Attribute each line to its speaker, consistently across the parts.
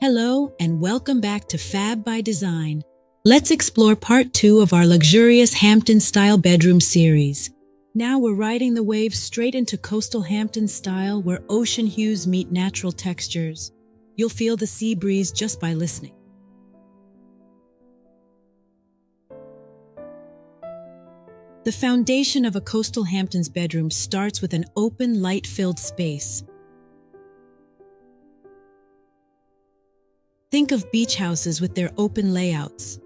Speaker 1: Hello and welcome back to FABB by Design. Let's explore part 2 of our luxurious Hamptons Style bedroom series. Now we're riding the waves straight into Coastal Hamptons Style where ocean hues meet natural textures. You'll feel the sea breeze just by listening. The foundation of a Coastal Hamptons bedroom starts with an open, light-filled space. Think of beach houses with their open layouts.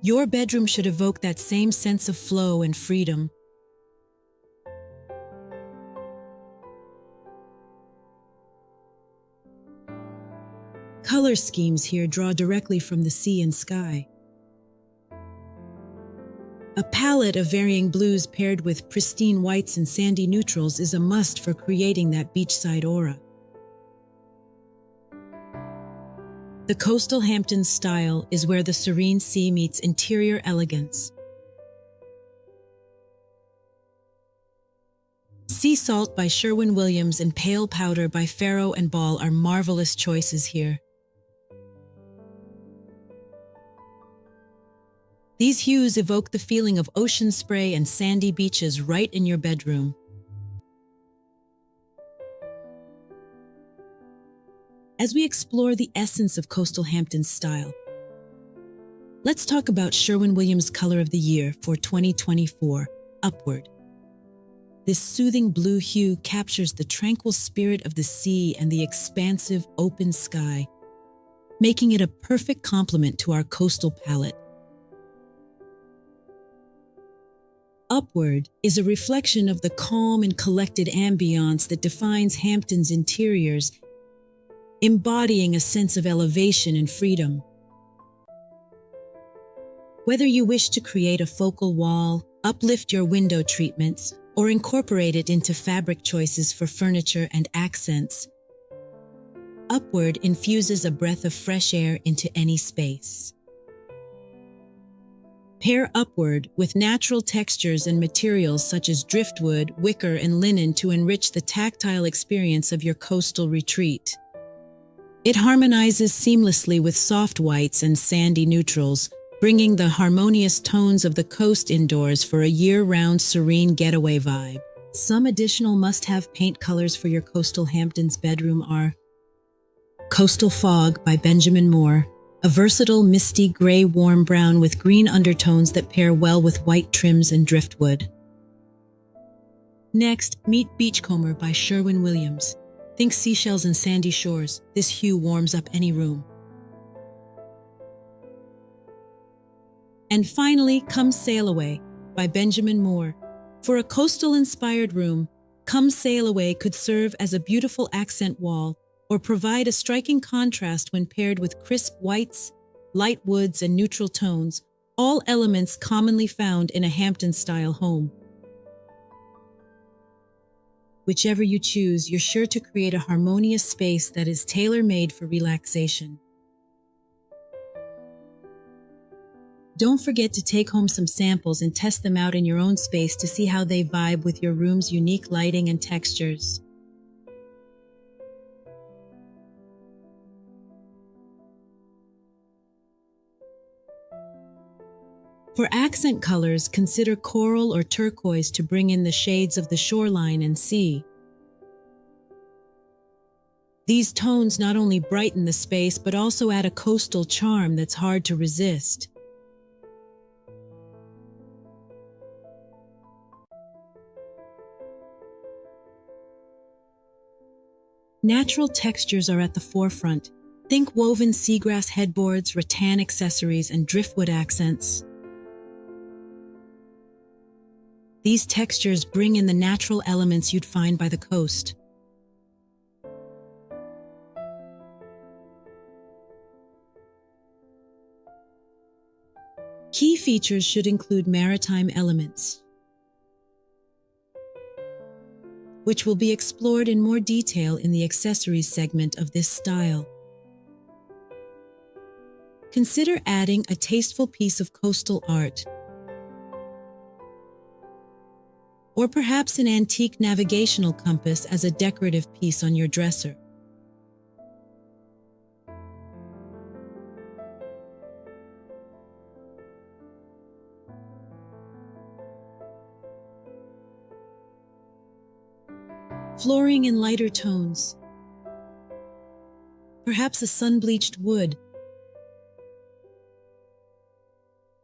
Speaker 1: Your bedroom should evoke that same sense of flow and freedom. Color schemes here draw directly from the sea and sky. A palette of varying blues paired with pristine whites and sandy neutrals is a must for creating that beachside aura. The Coastal Hamptons Style is where the serene sea meets interior elegance. Sea Salt by Sherwin-Williams and Pale Powder by Farrow and Ball are marvelous choices here. These hues evoke the feeling of ocean spray and sandy beaches right in your bedroom. As we explore the essence of Coastal Hamptons Style, let's talk about Sherwin-Williams' Color of the Year for 2024, Upward. This soothing blue hue captures the tranquil spirit of the sea and the expansive open sky, making it a perfect complement to our coastal palette. Upward is a reflection of the calm and collected ambiance that defines Hamptons interiors, embodying a sense of elevation and freedom. Whether you wish to create a focal wall, uplift your window treatments, or incorporate it into fabric choices for furniture and accents, Upward infuses a breath of fresh air into any space. Pair Upward with natural textures and materials such as driftwood, wicker, and linen to enrich the tactile experience of your coastal retreat. It harmonizes seamlessly with soft whites and sandy neutrals, bringing the harmonious tones of the coast indoors for a year-round serene getaway vibe. Some additional must-have paint colors for your Coastal Hamptons bedroom are Coastal Fog by Benjamin Moore, a versatile misty gray warm brown with green undertones that pair well with white trims and driftwood. Next, meet Beachcomber by Sherwin-Williams. Think seashells and sandy shores. This hue warms up any room. And finally, Come Sail Away by Benjamin Moore. For a coastal-inspired room, Come Sail Away could serve as a beautiful accent wall or provide a striking contrast when paired with crisp whites, light woods, and neutral tones, all elements commonly found in a Hamptons-style home. Whichever you choose, you're sure to create a harmonious space that is tailor-made for relaxation. Don't forget to take home some samples and test them out in your own space to see how they vibe with your room's unique lighting and textures. For accent colors, consider coral or turquoise to bring in the shades of the shoreline and sea. These tones not only brighten the space but also add a coastal charm that's hard to resist. Natural textures are at the forefront. Think woven seagrass headboards, rattan accessories, and driftwood accents. These textures bring in the natural elements you'd find by the coast. Key features should include maritime elements, which will be explored in more detail in the accessories segment of this style. Consider adding a tasteful piece of coastal art. or perhaps an antique navigational compass as a decorative piece on your dresser. Flooring in lighter tones. Perhaps a sun-bleached wood,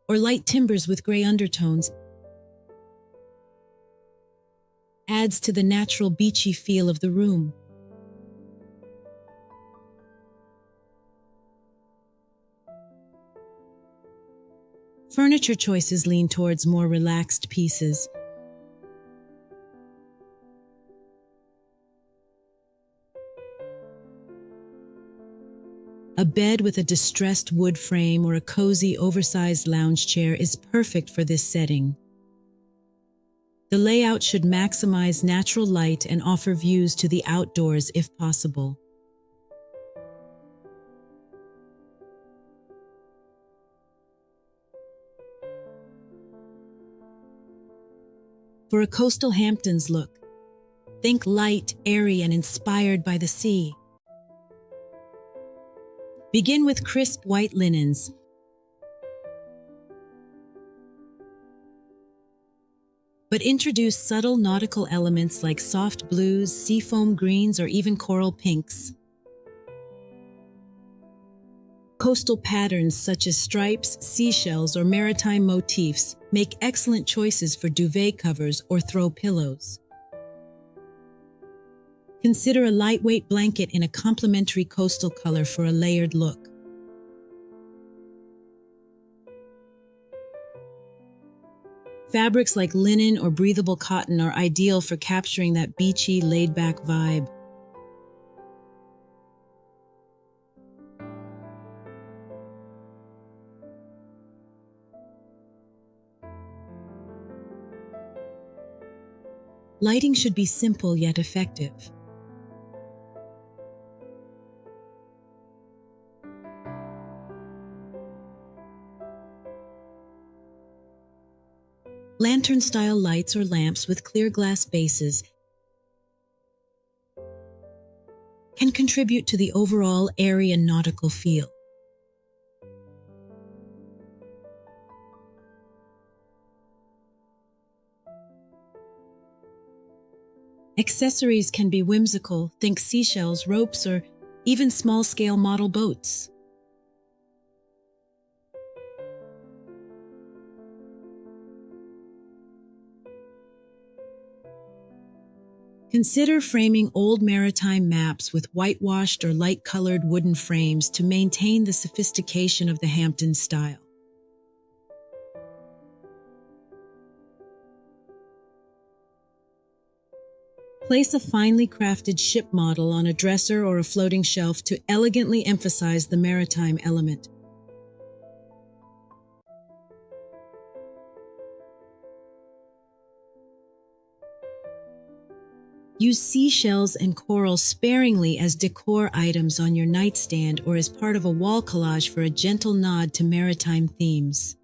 Speaker 1: or light timbers with gray undertones, adds to the natural beachy feel of the room. Furniture choices lean towards more relaxed pieces. A bed with a distressed wood frame or a cozy, oversized lounge chair is perfect for this setting. The layout should maximize natural light and offer views to the outdoors if possible. For a coastal Hamptons look, think light, airy, and inspired by the sea. Begin with crisp white linens. But introduce subtle nautical elements like soft blues, seafoam greens, or even coral pinks. Coastal patterns such as stripes, seashells, or maritime motifs make excellent choices for duvet covers or throw pillows. Consider a lightweight blanket in a complementary coastal color for a layered look. Fabrics like linen or breathable cotton are ideal for capturing that beachy, laid-back vibe. Lighting should be simple yet effective. Lantern-style lights or lamps with clear glass bases can contribute to the overall airy and nautical feel. Accessories can be whimsical, think seashells, ropes, or even small-scale model boats. Consider framing old maritime maps with whitewashed or light-colored wooden frames to maintain the sophistication of the Hamptons style. Place a finely crafted ship model on a dresser or a floating shelf to elegantly emphasize the maritime element. Use seashells and coral sparingly as decor items on your nightstand or as part of a wall collage for a gentle nod to maritime themes.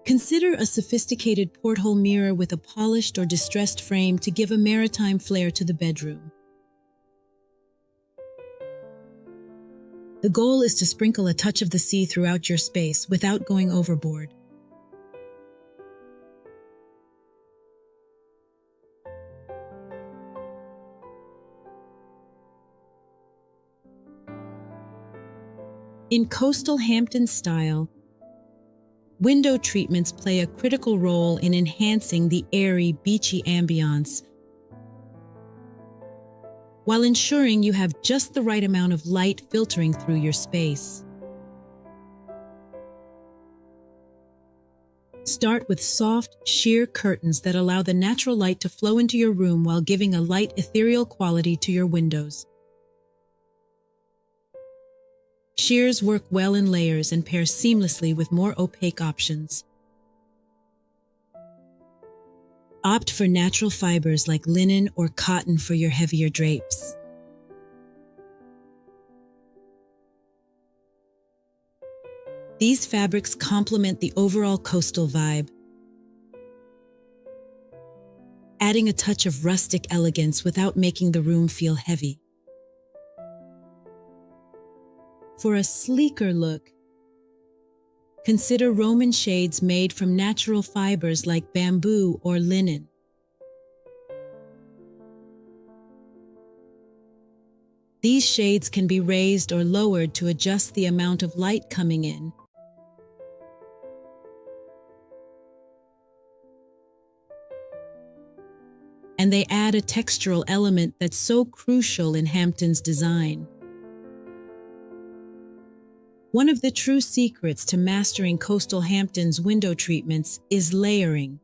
Speaker 1: Consider a sophisticated porthole mirror with a polished or distressed frame to give a maritime flair to the bedroom. The goal is to sprinkle a touch of the sea throughout your space without going overboard. In Coastal Hamptons Style, window treatments play a critical role in enhancing the airy, beachy ambiance, while ensuring you have just the right amount of light filtering through your space. Start with soft, sheer curtains that allow the natural light to flow into your room while giving a light, ethereal quality to your windows. Sheers work well in layers and pair seamlessly with more opaque options. Opt for natural fibers like linen or cotton for your heavier drapes. These fabrics complement the overall coastal vibe, adding a touch of rustic elegance without making the room feel heavy. For a sleeker look, consider Roman shades made from natural fibers like bamboo or linen. These shades can be raised or lowered to adjust the amount of light coming in. And they add a textural element that's so crucial in Hamptons design. One of the true secrets to mastering Coastal Hamptons window treatments is layering.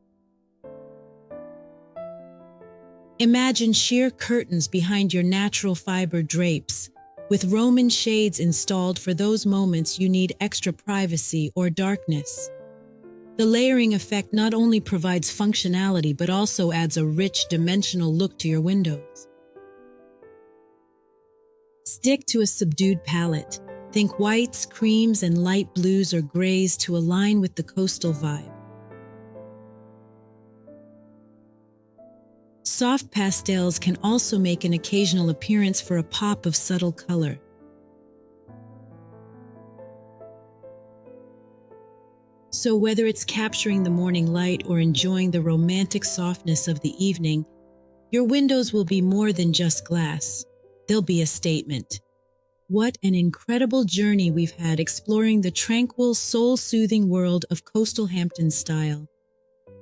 Speaker 1: Imagine sheer curtains behind your natural fiber drapes, with Roman shades installed for those moments you need extra privacy or darkness. The layering effect not only provides functionality but also adds a rich, dimensional look to your windows. Stick to a subdued palette. Think whites, creams, and light blues or grays to align with the coastal vibe. Soft pastels can also make an occasional appearance for a pop of subtle color. So whether it's capturing the morning light or enjoying the romantic softness of the evening, your windows will be more than just glass. They'll be a statement. What an incredible journey we've had exploring the tranquil, soul-soothing world of Coastal Hamptons style.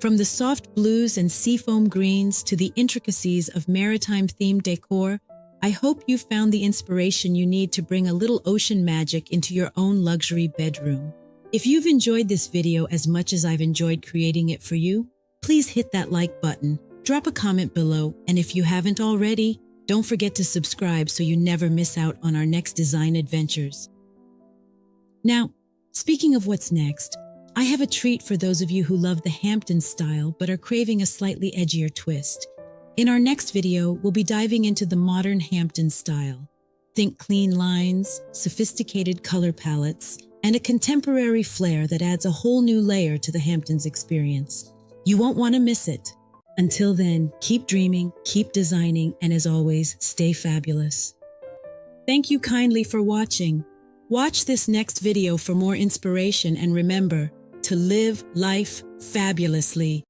Speaker 1: From the soft blues and seafoam greens to the intricacies of maritime-themed decor, I hope you found the inspiration you need to bring a little ocean magic into your own luxury bedroom. If you've enjoyed this video as much as I've enjoyed creating it for you, please hit that like button, drop a comment below, and if you haven't already, don't forget to subscribe so you never miss out on our next design adventures. Now, speaking of what's next, I have a treat for those of you who love the Hamptons style but are craving a slightly edgier twist. In our next video, we'll be diving into the modern Hamptons style. Think clean lines, sophisticated color palettes, and a contemporary flair that adds a whole new layer to the Hamptons experience. You won't want to miss it. Until then, keep dreaming, keep designing, and as always, stay fabulous. Thank you kindly for watching. Watch this next video for more inspiration and remember to live life fabulously.